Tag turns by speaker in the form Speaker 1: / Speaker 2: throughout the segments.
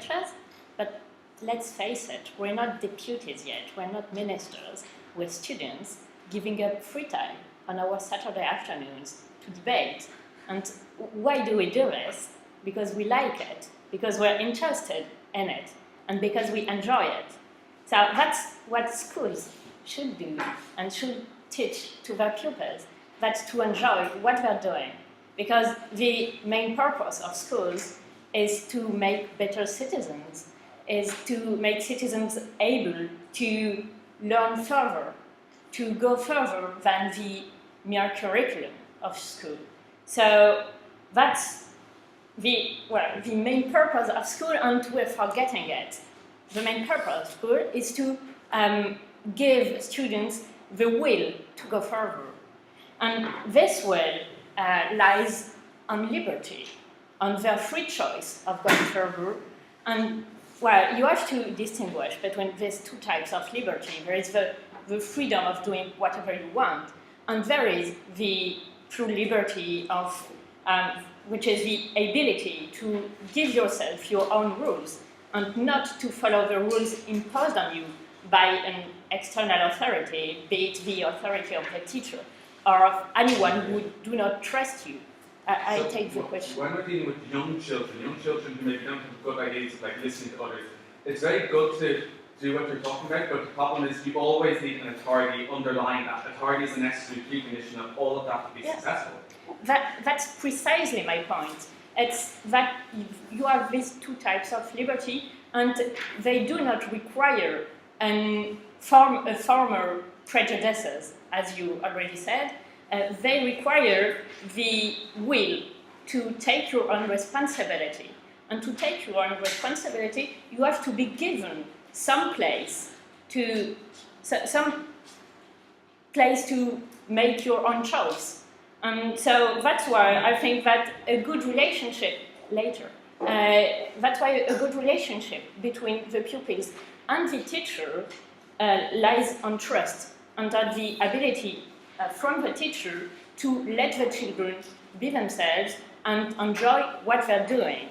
Speaker 1: teachers, but let's face it, we're not deputies yet, we're not ministers with students giving up free time on our Saturday afternoons to debate. And why do we do this? Because we like it, because we're interested in it, and because we enjoy it. So that's what schools should do and should teach to their pupils. That's to enjoy what they're doing. Because the main purpose of schools is to make better citizens, is to make citizens able to learn further, to go further than the mere curriculum of school. So that's the main purpose of school, and we're forgetting it. The main purpose of school is to give students the will to go further. And this will lies on liberty, on their free choice of going further. And well, you have to distinguish between these two types of liberty. There is the freedom of doing whatever you want, and there is the true liberty of, which is the ability to give yourself your own rules and not to follow the rules imposed on you by an external authority, be it the authority of the teacher or of anyone who do not trust you. I take the question.
Speaker 2: When we're dealing with young children who maybe don't have good ideas of like listening to others, it's very good to do what you're talking about, but the problem is you always need an authority underlying that. Authority is a necessary precondition of all of that to be successful.
Speaker 1: That's precisely my point. It's that you have these two types of liberty, and they do not require former prejudices, as you already said. They require the will to take your own responsibility. And to take your own responsibility, you have to be given some place to make your own choice. And so that's why I think that a good relationship that's why a good relationship between the pupils and the teacher lies on trust, and on the ability from the teacher to let the children be themselves and enjoy what they're doing.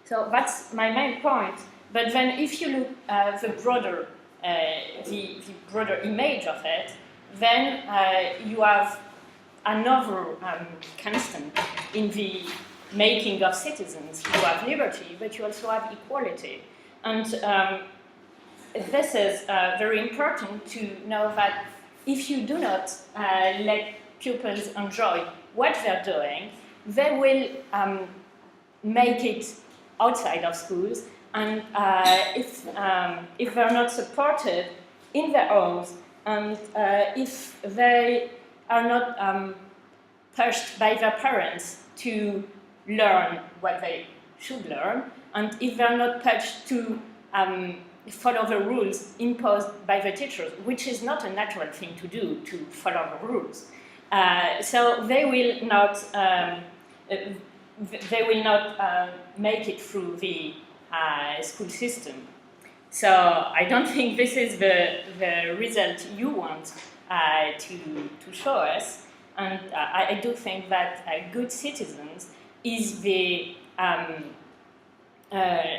Speaker 1: So that's my main point. But then if you look at the broader image of it, then you have another constant in the making of citizens. You have liberty, but you also have equality. And this is very important to know that if you do not let pupils enjoy what they're doing, they will make it outside of schools. And if they're not supported in their homes, and if they are not pushed by their parents to learn what they should learn, and if they're not pushed to follow the rules imposed by the teachers, which is not a natural thing to do, to follow the rules, so they will not make it through the school system. So I don't think this is the result you want to show us, and I do think that good citizens is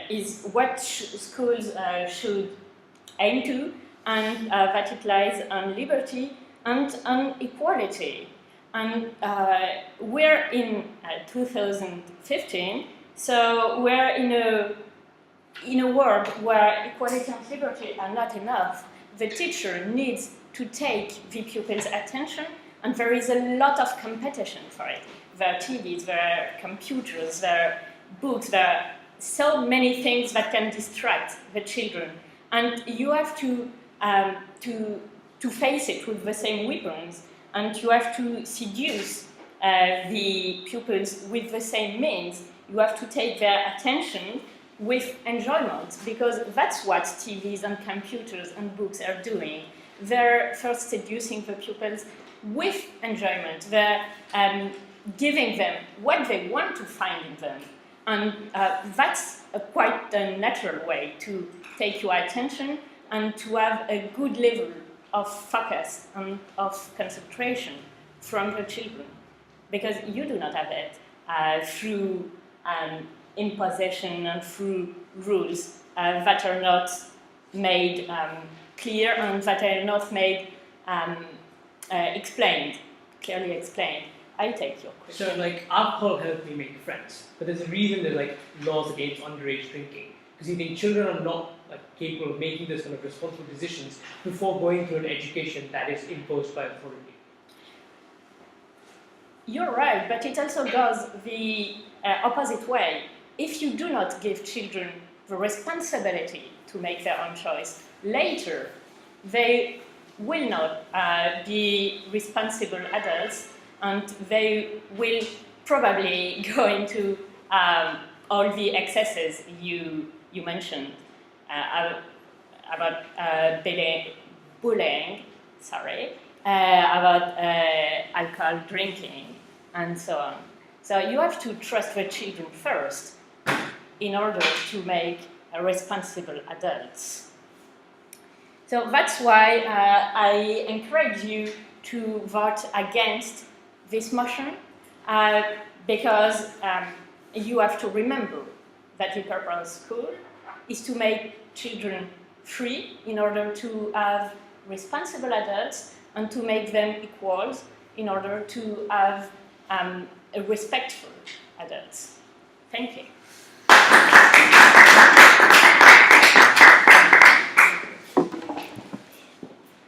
Speaker 1: is what schools should aim to, and that it lies on liberty and on equality. And we're in 2015, so we're in a world where equality and liberty are not enough. The teacher needs to take the pupil's attention, and there is a lot of competition for it. There are TVs, there are computers, there are books, there are so many things that can distract the children. And you have to face it with the same weapons, and you have to seduce the pupils with the same means. You have to take their attention with enjoyment, because that's what TVs and computers and books are doing. They're first seducing the pupils with enjoyment. They're giving them what they want to find in them. And that's quite a natural way to take your attention and to have a good level of focus and of concentration from the children. Because you do not have it through imposition and through rules that are not made clear and that are not made clearly explained. I take your question.
Speaker 3: So, like, alcohol helped me make friends, but there's a reason there's like laws against underage drinking, because you think children are not like capable of making this kind of responsible decisions before going through an education that is imposed by authority.
Speaker 1: You're right, but it also goes the opposite way. If you do not give children the responsibility to make their own choice, later they will not be responsible adults, and they will probably go into all the excesses you mentioned about bullying, about alcohol drinking, and so on. So you have to trust the children first in order to make responsible adults. So that's why I encourage you to vote against this motion, because you have to remember that the purpose of school is to make children free in order to have responsible adults and to make them equals in order to have respectful adults. Thank you.